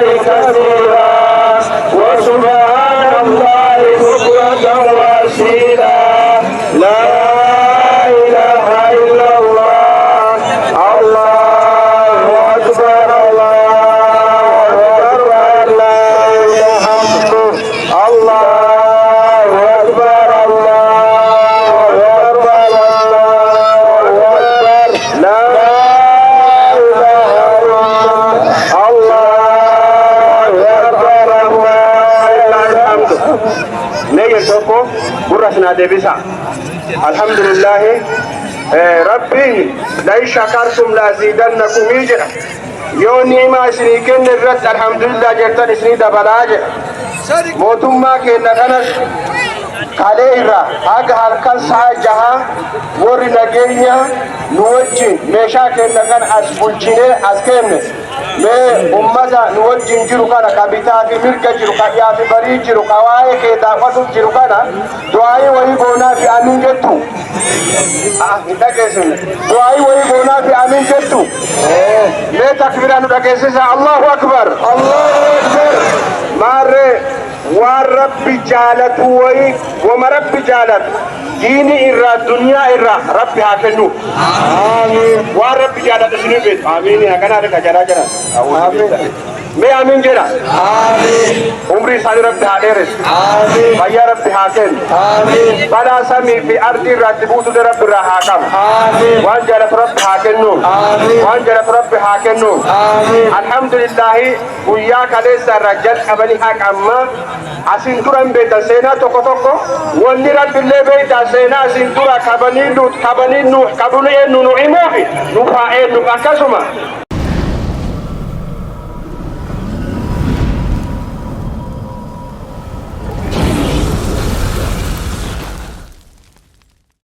الله كثيرا وسبحان الله بكرة وأصيلا لا إله إلا الله الله أكبر الله أكبر لا إله الله أكبر الله أكبر الله أكبر لا إله إلا الله أكبر الله الحمد نيجي توكو برسنا دبيسا الحمد لله ربي لئن شكرتم لأزيدنكم يجرا يو نعمة شريكين الرد الحمد لله جرتن سني دبلاج موتما كنا كنس كاليرا هاga halkan saa jaha wori nagenya nuwajin mesha kenna kan as bulchine as kenne me ummata nuwajin jiru kana kabita fi mirga jiru ka ya fi bari jiru kawaye ke da wadu jiru kana duai wahi gona fi amin jettu dagesun duai wahi gona fi amin jettu me takbiranu dagesa Allahu akbar mare والرب جالت وي وما رب جالت ديني إرى الدنيا إرى رب هاكنو آمين والرب جالت سنبت آمين يا كنا رك جرا جرا آمين मैं आमीन जेरा आमीन उम्री सारी रब हादेरस आमीन भैया रब हाकिम आमीन बड़ा समी भी अर्दी रातबूत रब हाकम आमीन वन जरत रब हाकिनु आमीन वन जरत रब हाकिनु आमीन अल्हम्दुलिल्लाह बुया कदे सरजत अबली हक अम्मा asinturan beta sena toko toko wonni rabille beta sena asintura kabani lut kabani nu kabulu enu nu imohi nu fa enu akasuma